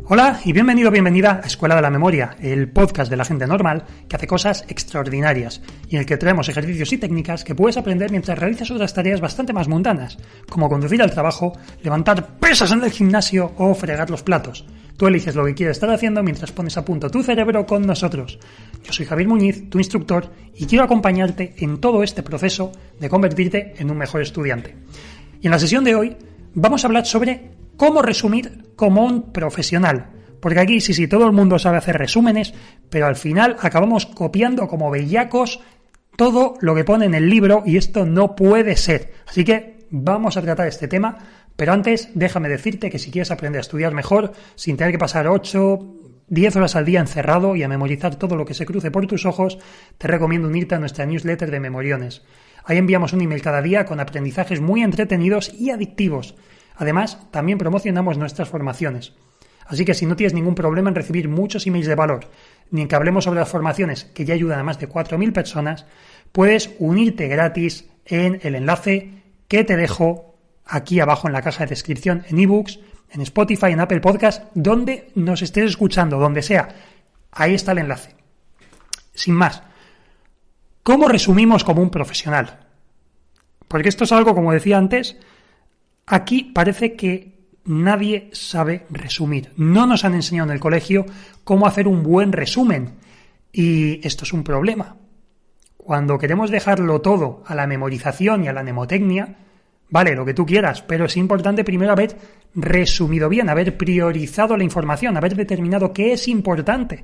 Hola y bienvenida a Escuela de la Memoria, el podcast de la gente normal que hace cosas extraordinarias y en el que traemos ejercicios y técnicas que puedes aprender mientras realizas otras tareas bastante más mundanas, como conducir al trabajo, levantar pesas en el gimnasio o fregar los platos. Tú eliges lo que quieres estar haciendo mientras pones a punto tu cerebro con nosotros. Yo soy Javier Muñiz, tu instructor, y quiero acompañarte en todo este proceso de convertirte en un mejor estudiante. Y en la sesión de hoy vamos a hablar sobre cómo resumir como un profesional. Porque aquí sí, todo el mundo sabe hacer resúmenes, pero al final acabamos copiando como bellacos todo lo que pone en el libro y esto no puede ser. Así que vamos a tratar este tema, pero antes déjame decirte que si quieres aprender a estudiar mejor, sin tener que pasar 10 horas al día encerrado y a memorizar todo lo que se cruce por tus ojos, te recomiendo unirte a nuestra newsletter de Memoriones. Ahí enviamos un email cada día con aprendizajes muy entretenidos y adictivos. Además, también promocionamos nuestras formaciones. Así que si no tienes ningún problema en recibir muchos emails de valor, ni en que hablemos sobre las formaciones que ya ayudan a más de 4.000 personas, puedes unirte gratis en el enlace que te dejo aquí abajo en la caja de descripción, en ebooks, en Spotify, en Apple Podcast, donde nos estés escuchando, donde sea. Ahí está el enlace. Sin más, ¿cómo resumimos como un profesional? Porque esto es algo, como decía antes, aquí parece que nadie sabe resumir. No nos han enseñado en el colegio cómo hacer un buen resumen. Y esto es un problema. Cuando queremos dejarlo todo a la memorización y a la mnemotecnia, vale, lo que tú quieras, pero es importante primero haber resumido bien, haber priorizado la información, haber determinado qué es importante.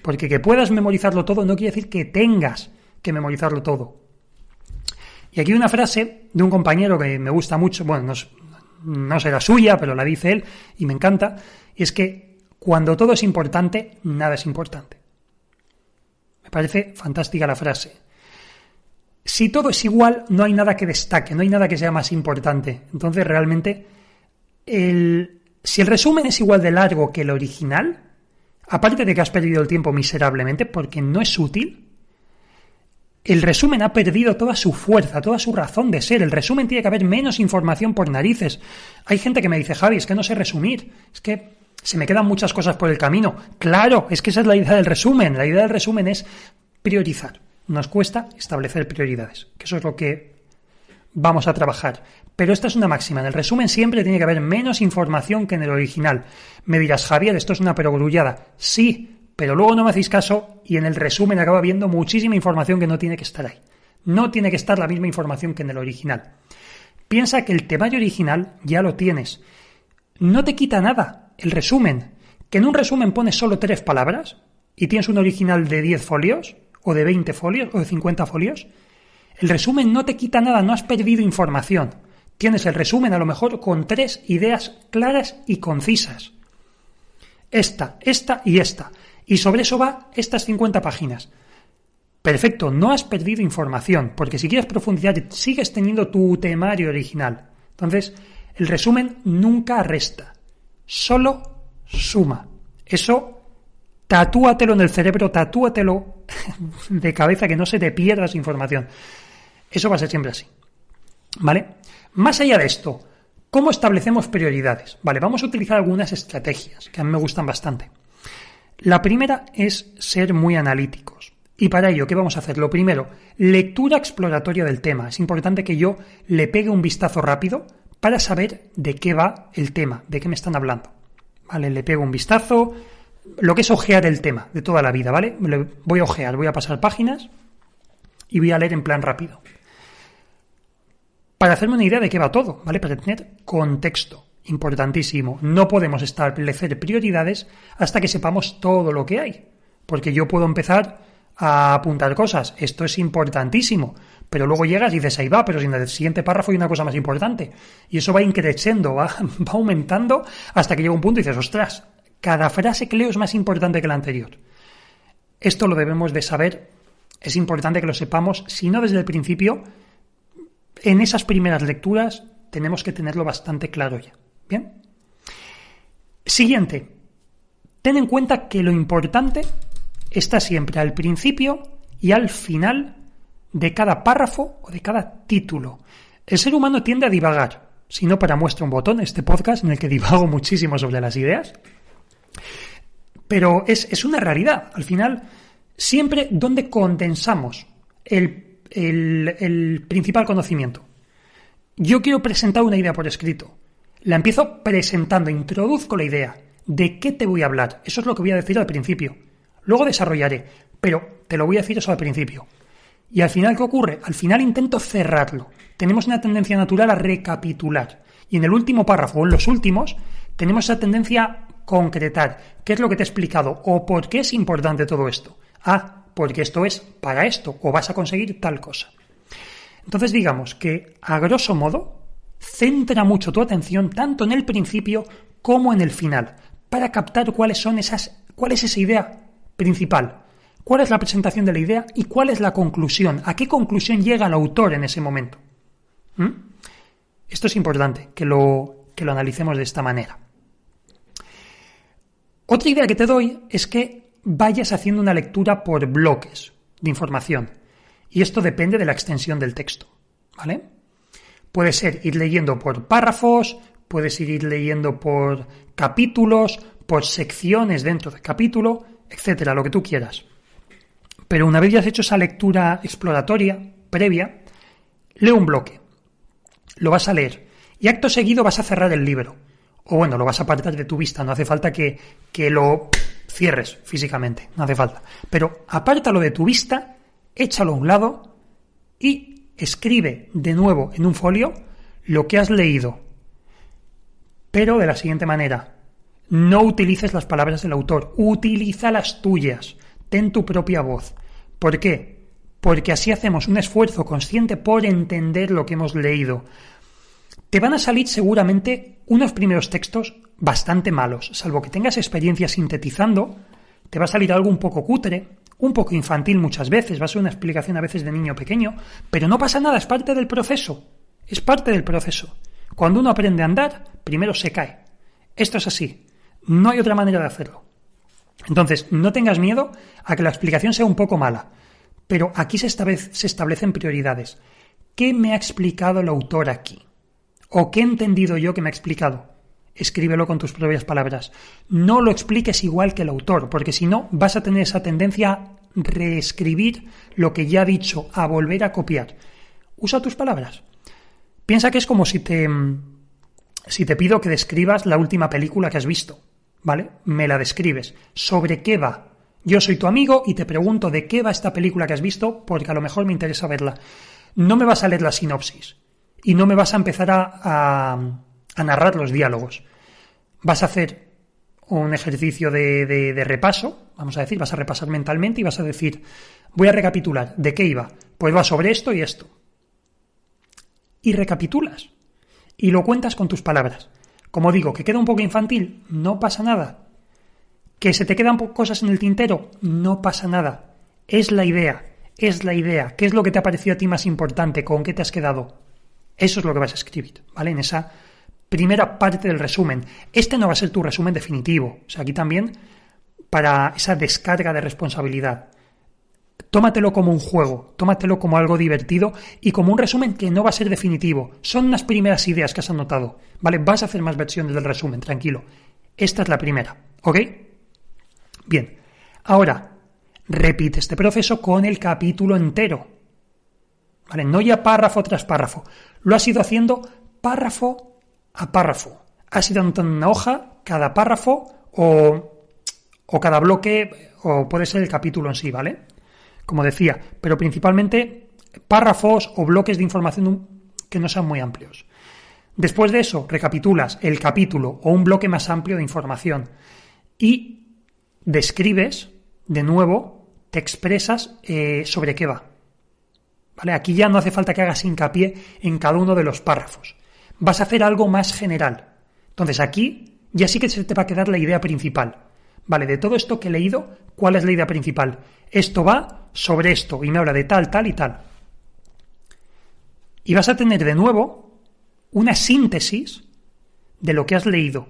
Porque que puedas memorizarlo todo no quiere decir que tengas que memorizarlo todo. Y aquí una frase de un compañero que me gusta mucho, bueno, no será suya, pero la dice él y me encanta, y es que cuando todo es importante, nada es importante. Me parece fantástica la frase. Si todo es igual, no hay nada que destaque, no hay nada que sea más importante. Entonces, realmente, si el resumen es igual de largo que el original, aparte de que has perdido el tiempo miserablemente porque no es útil, el resumen ha perdido toda su fuerza, toda su razón de ser. El resumen tiene que haber menos información por narices. Hay gente que me dice, Javi, es que no sé resumir, es que se me quedan muchas cosas por el camino. Claro, es que esa es la idea del resumen. La idea del resumen es priorizar. Nos cuesta establecer prioridades, que eso es lo que vamos a trabajar. Pero esta es una máxima. En el resumen siempre tiene que haber menos información que en el original. Me dirás, Javier, esto es una perogrullada. Sí, pero luego no me hacéis caso y en el resumen acaba viendo muchísima información que no tiene que estar ahí. No tiene que estar la misma información que en el original. Piensa que el temario original ya lo tienes. No te quita nada el resumen. Que en un resumen pones solo 3 palabras y tienes un original de 10 folios o de 20 folios o de 50 folios. El resumen no te quita nada, no has perdido información. Tienes el resumen a lo mejor con 3 ideas claras y concisas. Esta y esta. Y sobre eso va estas 50 páginas. Perfecto, no has perdido información, porque si quieres profundizar sigues teniendo tu temario original. Entonces, el resumen nunca resta, solo suma. Eso, tatúatelo en el cerebro, tatúatelo de cabeza, que no se te pierda esa información. Eso va a ser siempre así. ¿Vale? Más allá de esto, ¿cómo establecemos prioridades? Vale, vamos a utilizar algunas estrategias que a mí me gustan bastante. La primera es ser muy analíticos. Y para ello, ¿qué vamos a hacer? Lo primero, lectura exploratoria del tema. Es importante que yo le pegue un vistazo rápido para saber de qué va el tema, de qué me están hablando. ¿Vale? Le pego un vistazo, lo que es ojear el tema de toda la vida, ¿vale? Voy a ojear, voy a pasar páginas y voy a leer en plan rápido. Para hacerme una idea de qué va todo, ¿vale? Para tener contexto. Importantísimo. No podemos establecer prioridades hasta que sepamos todo lo que hay. Porque yo puedo empezar a apuntar cosas. Esto es importantísimo. Pero luego llegas y dices, ahí va, pero si en el siguiente párrafo hay una cosa más importante. Y eso va increciendo, va aumentando hasta que llega un punto y dices, ostras, cada frase que leo es más importante que la anterior. Esto lo debemos de saber. Es importante que lo sepamos, si no desde el principio, en esas primeras lecturas tenemos que tenerlo bastante claro ya. Bien. Siguiente. Ten en cuenta que lo importante está siempre al principio y al final de cada párrafo o de cada título. El ser humano tiende a divagar. Si no, para muestra un botón, este podcast en el que divago muchísimo sobre las ideas. Pero es una realidad. Al final, siempre donde condensamos el principal conocimiento. Yo quiero presentar una idea por escrito. La empiezo presentando, introduzco la idea. ¿De qué te voy a hablar? Eso es lo que voy a decir al principio. Luego desarrollaré, pero te lo voy a decir eso al principio. Y al final, ¿qué ocurre? Al final intento cerrarlo. Tenemos una tendencia natural a recapitular. Y en el último párrafo, o en los últimos, tenemos esa tendencia a concretar. ¿Qué es lo que te he explicado? ¿O por qué es importante todo esto? Ah, porque esto es para esto, o vas a conseguir tal cosa. Entonces digamos que, a grosso modo, centra mucho tu atención tanto en el principio como en el final, para captar cuál es esa idea principal, cuál es la presentación de la idea y cuál es la conclusión, a qué conclusión llega el autor en ese momento. Esto es importante, que lo analicemos de esta manera. Otra idea que te doy es que vayas haciendo una lectura por bloques de información. Y esto depende de la extensión del texto, ¿vale? Puede ser ir leyendo por párrafos, puedes ir leyendo por capítulos, por secciones dentro del capítulo, etcétera, lo que tú quieras. Pero una vez ya has hecho esa lectura exploratoria, previa, lee un bloque, lo vas a leer y acto seguido vas a cerrar el libro. O bueno, lo vas a apartar de tu vista, no hace falta que lo cierres físicamente, no hace falta. Pero apártalo de tu vista, échalo a un lado y escribe de nuevo en un folio lo que has leído. Pero de la siguiente manera, no utilices las palabras del autor, utiliza las tuyas, ten tu propia voz. ¿Por qué? Porque así hacemos un esfuerzo consciente por entender lo que hemos leído. Te van a salir seguramente unos primeros textos bastante malos, salvo que tengas experiencia sintetizando, te va a salir algo un poco cutre, un poco infantil muchas veces, va a ser una explicación a veces de niño pequeño, pero no pasa nada, es parte del proceso, es parte del proceso. Cuando uno aprende a andar, primero se cae. Esto es así, no hay otra manera de hacerlo. Entonces, no tengas miedo a que la explicación sea un poco mala, pero aquí se establecen prioridades. ¿Qué me ha explicado el autor aquí? ¿O qué he entendido yo que me ha explicado? Escríbelo con tus propias palabras. No lo expliques igual que el autor, porque si no vas a tener esa tendencia a reescribir lo que ya ha dicho, a volver a copiar. Usa tus palabras. Piensa que es como si te pido que describas la última película que has visto, ¿vale? Me la describes. ¿Sobre qué va? Yo soy tu amigo y te pregunto de qué va esta película que has visto, porque a lo mejor me interesa verla. No me vas a leer la sinopsis y no me vas a empezar a narrar los diálogos. Vas a hacer un ejercicio de repaso, vamos a decir, vas a repasar mentalmente y vas a decir, voy a recapitular, ¿de qué iba? Pues va sobre esto y esto. Y recapitulas. Y lo cuentas con tus palabras. Como digo, que queda un poco infantil, no pasa nada. Que se te quedan cosas en el tintero, no pasa nada. Es la idea. ¿Qué es lo que te ha parecido a ti más importante? ¿Con qué te has quedado? Eso es lo que vas a escribir, ¿vale? En esa primera parte del resumen. Este no va a ser tu resumen definitivo. O sea, aquí también, para esa descarga de responsabilidad, tómatelo como un juego, tómatelo como algo divertido y como un resumen que no va a ser definitivo. Son unas primeras ideas que has anotado, ¿vale? Vas a hacer más versiones del resumen, tranquilo. Esta es la primera, ¿ok? Bien, ahora, repite este proceso con el capítulo entero, ¿vale? No ya párrafo tras párrafo. Lo has ido haciendo párrafo a párrafo. Has ido anotando en una hoja cada párrafo o cada bloque, o puede ser el capítulo en sí, ¿vale? Como decía, pero principalmente párrafos o bloques de información que no sean muy amplios. Después de eso, recapitulas el capítulo o un bloque más amplio de información y describes, de nuevo, te expresas sobre qué va. ¿Vale? Aquí ya no hace falta que hagas hincapié en cada uno de los párrafos. Vas a hacer algo más general. Entonces aquí ya sí que se te va a quedar la idea principal. Vale, de todo esto que he leído, ¿cuál es la idea principal? Esto va sobre esto y me habla de tal, tal y tal. Y vas a tener de nuevo una síntesis de lo que has leído,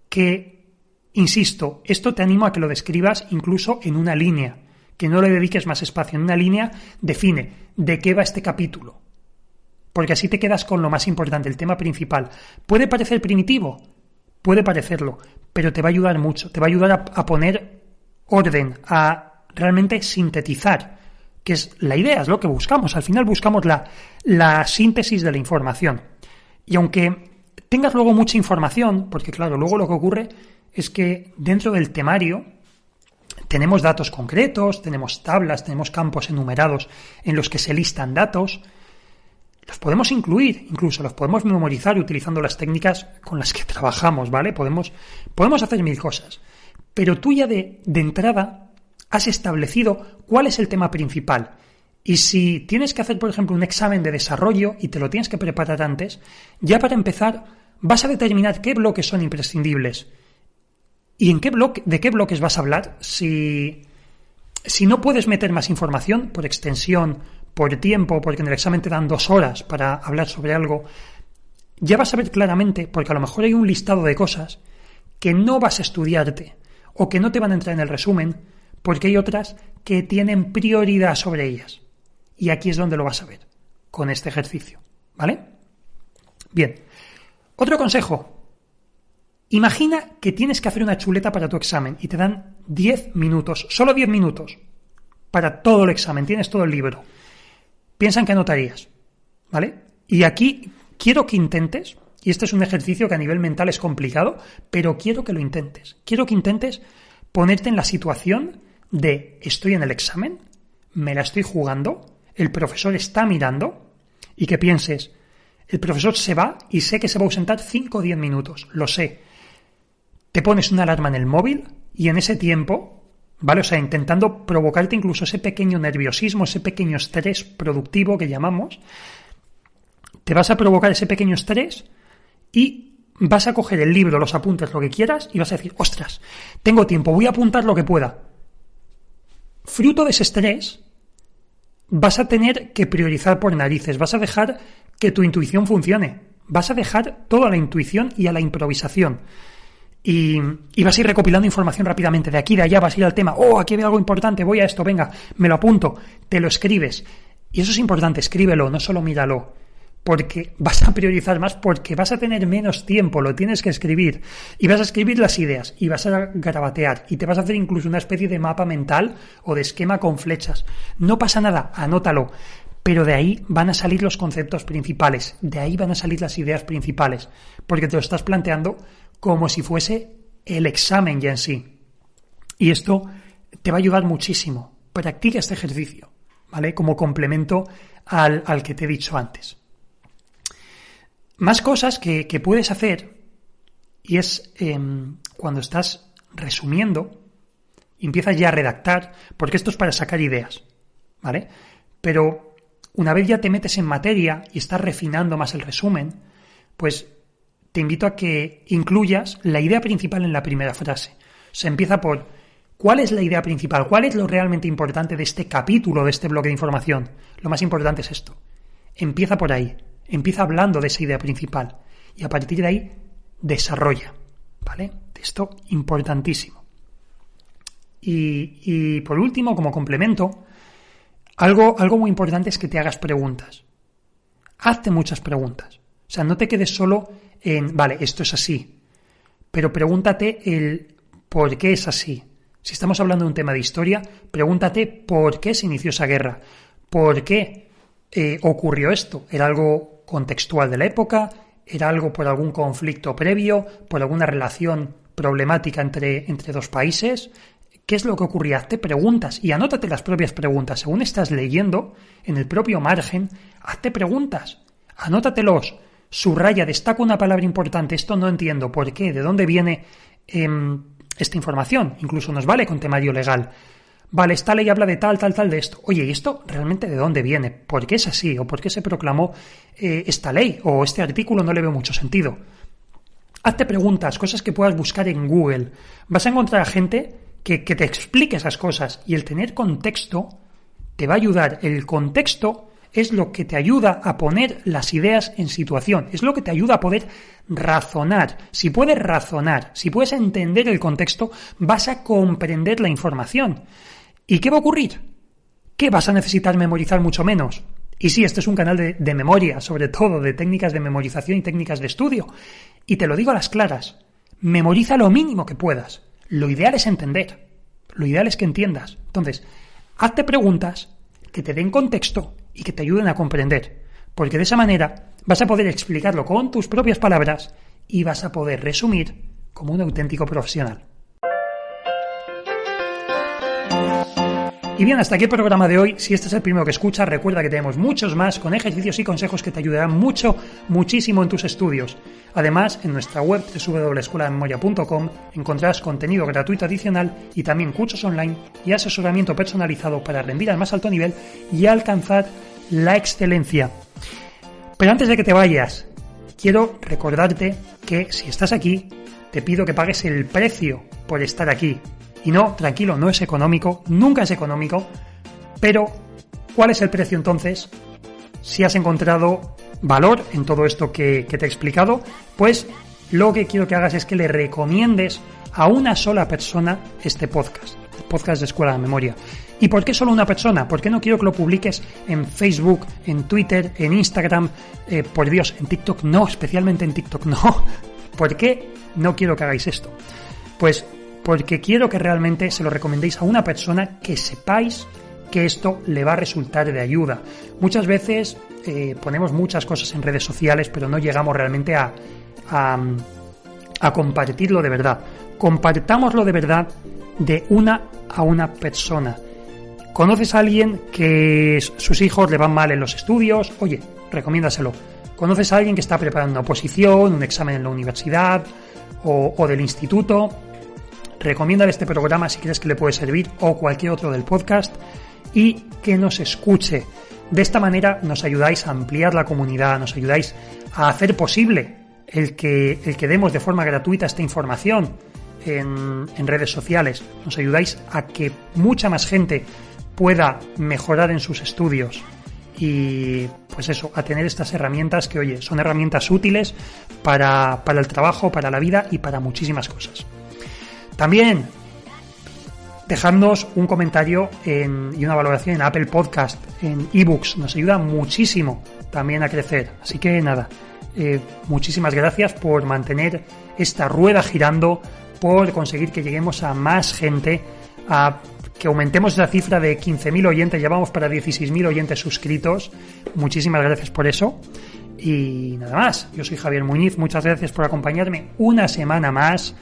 que, insisto, esto te animo a que lo describas incluso en una línea, que no le dediques más espacio. En una línea define de qué va este capítulo, porque así te quedas con lo más importante, el tema principal. ¿Puede parecer primitivo? Puede parecerlo, pero te va a ayudar mucho, te va a ayudar a poner orden, a realmente sintetizar, que es la idea, es lo que buscamos. Al final buscamos la síntesis de la información. Y aunque tengas luego mucha información, porque claro, luego lo que ocurre es que dentro del temario tenemos datos concretos, tenemos tablas, tenemos campos enumerados en los que se listan datos. Los podemos incluir, incluso los podemos memorizar utilizando las técnicas con las que trabajamos, ¿vale? Podemos hacer mil cosas. Pero tú ya de entrada has establecido cuál es el tema principal. Y si tienes que hacer, por ejemplo, un examen de desarrollo y te lo tienes que preparar antes, ya para empezar vas a determinar qué bloques son imprescindibles. ¿Y de qué bloques vas a hablar? Si no puedes meter más información por extensión, por tiempo, porque en el examen te dan 2 horas para hablar sobre algo, ya vas a ver claramente, porque a lo mejor hay un listado de cosas que no vas a estudiarte o que no te van a entrar en el resumen, porque hay otras que tienen prioridad sobre ellas. Y aquí es donde lo vas a ver, con este ejercicio, ¿vale? Bien. Otro consejo. Imagina que tienes que hacer una chuleta para tu examen y te dan 10 minutos, solo 10 minutos, para todo el examen, tienes todo el libro. Piensa en qué anotarías, ¿vale? Y aquí quiero que intentes, y este es un ejercicio que a nivel mental es complicado, pero quiero que lo intentes. Quiero que intentes ponerte en la situación de estoy en el examen, me la estoy jugando, el profesor está mirando, y que pienses, el profesor se va y sé que se va a ausentar 5 o 10 minutos, lo sé. Te pones una alarma en el móvil y en ese tiempo, ¿vale? O sea, intentando provocarte incluso ese pequeño nerviosismo, ese pequeño estrés productivo que llamamos, te vas a provocar ese pequeño estrés y vas a coger el libro, los apuntes, lo que quieras y vas a decir, ostras, tengo tiempo, voy a apuntar lo que pueda. Fruto de ese estrés, vas a tener que priorizar por narices, vas a dejar que tu intuición funcione, vas a dejar toda la intuición y a la improvisación. Y vas a ir recopilando información rápidamente, de aquí, de allá, vas a ir al tema, aquí hay algo importante, voy a esto, venga, me lo apunto, te lo escribes. Y eso es importante, escríbelo, no solo míralo, porque vas a priorizar más, porque vas a tener menos tiempo, lo tienes que escribir, y vas a escribir las ideas, y vas a garabatear, y te vas a hacer incluso una especie de mapa mental o de esquema con flechas. No pasa nada, anótalo, pero de ahí van a salir los conceptos principales, de ahí van a salir las ideas principales, porque te lo estás planteando como si fuese el examen ya en sí. Y esto te va a ayudar muchísimo. Practica este ejercicio, ¿vale? Como complemento al que te he dicho antes. Más cosas que puedes hacer, y es cuando estás resumiendo, empiezas ya a redactar, porque esto es para sacar ideas, ¿vale? Pero una vez ya te metes en materia y estás refinando más el resumen, pues te invito a que incluyas la idea principal en la primera frase. Se empieza por ¿cuál es la idea principal? ¿Cuál es lo realmente importante de este capítulo, de este bloque de información? Lo más importante es esto. Empieza por ahí. Empieza hablando de esa idea principal. Y a partir de ahí, desarrolla. ¿Vale? Esto importantísimo. Y por último, como complemento, algo muy importante es que te hagas preguntas. Hazte muchas preguntas. O sea, no te quedes solo en, vale, esto es así, pero pregúntate el por qué es así. Si estamos hablando de un tema de historia, pregúntate por qué se inició esa guerra, por qué ocurrió esto. ¿Era algo contextual de la época? ¿Era algo por algún conflicto previo? ¿Por alguna relación problemática entre dos países? ¿Qué es lo que ocurría? Hazte preguntas y anótate las propias preguntas. Según estás leyendo, en el propio margen, hazte preguntas. Anótatelos. Subraya, destaca una palabra importante, esto no entiendo, ¿por qué? ¿De dónde viene esta información? Incluso nos vale con temario legal. Vale, esta ley habla de tal de esto. Oye, ¿y esto realmente de dónde viene? ¿Por qué es así? ¿O por qué se proclamó esta ley? ¿O este artículo no le veo mucho sentido? Hazte preguntas, cosas que puedas buscar en Google. Vas a encontrar a gente que te explique esas cosas y el tener contexto te va a ayudar. El contexto es lo que te ayuda a poner las ideas en situación, es lo que te ayuda a poder razonar. Si puedes razonar, si puedes entender el contexto, vas a comprender la información. ¿Y qué va a ocurrir? Que vas a necesitar memorizar mucho menos. Y sí, este es un canal de memoria, sobre todo de técnicas de memorización y técnicas de estudio. Y te lo digo a las claras, memoriza lo mínimo que puedas. Lo ideal es entender. Lo ideal es que entiendas. Entonces, hazte preguntas que te den contexto y que te ayuden a comprender. Porque de esa manera vas a poder explicarlo con tus propias palabras y vas a poder resumir como un auténtico profesional. Y bien, hasta aquí el programa de hoy. Si este es el primero que escuchas, recuerda que tenemos muchos más con ejercicios y consejos que te ayudarán muchísimo en tus estudios. Además, en nuestra web www.escueladememoria.com encontrarás contenido gratuito adicional y también cursos online y asesoramiento personalizado para rendir al más alto nivel y alcanzar la excelencia. Pero antes de que te vayas, quiero recordarte que si estás aquí, te pido que pagues el precio por estar aquí. Y no, tranquilo, no es económico, nunca es económico, pero ¿cuál es el precio entonces? Si has encontrado valor en todo esto que te he explicado, pues lo que quiero que hagas es que le recomiendes a una sola persona este podcast, el podcast de Escuela de Memoria. ¿Y por qué solo una persona? ¿Por qué no quiero que lo publiques en Facebook, en Twitter, en Instagram, por Dios, en TikTok? No, especialmente en TikTok no. ¿Por qué no quiero que hagáis esto? Pues porque quiero que realmente se lo recomendéis a una persona que sepáis que esto le va a resultar de ayuda. Muchas veces ponemos muchas cosas en redes sociales, pero no llegamos realmente a compartirlo de verdad. Compartámoslo de verdad de una a una persona. ¿Conoces a alguien que sus hijos le van mal en los estudios? Oye, recomiéndaselo. ¿Conoces a alguien que está preparando una oposición, un examen en la universidad o del instituto? Recomiéndale este programa si crees que le puede servir o cualquier otro del podcast y que nos escuche. De esta manera nos ayudáis a ampliar la comunidad, nos ayudáis a hacer posible el que demos de forma gratuita esta información en redes sociales. Nos ayudáis a que mucha más gente pueda mejorar en sus estudios y pues eso, a tener estas herramientas que, oye, son herramientas útiles para el trabajo, para la vida y para muchísimas cosas. También, dejadnos un comentario y una valoración en Apple Podcast, en eBooks. Nos ayuda muchísimo también a crecer. Así que nada, muchísimas gracias por mantener esta rueda girando, por conseguir que lleguemos a más gente, a que aumentemos la cifra de 15.000 oyentes. Ya vamos para 16.000 oyentes suscritos. Muchísimas gracias por eso. Y nada más, yo soy Javier Muñiz. Muchas gracias por acompañarme una semana más.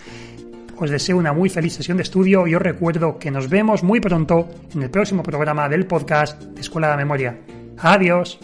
Os deseo una muy feliz sesión de estudio y os recuerdo que nos vemos muy pronto en el próximo programa del podcast de Escuela de Memoria. ¡Adiós!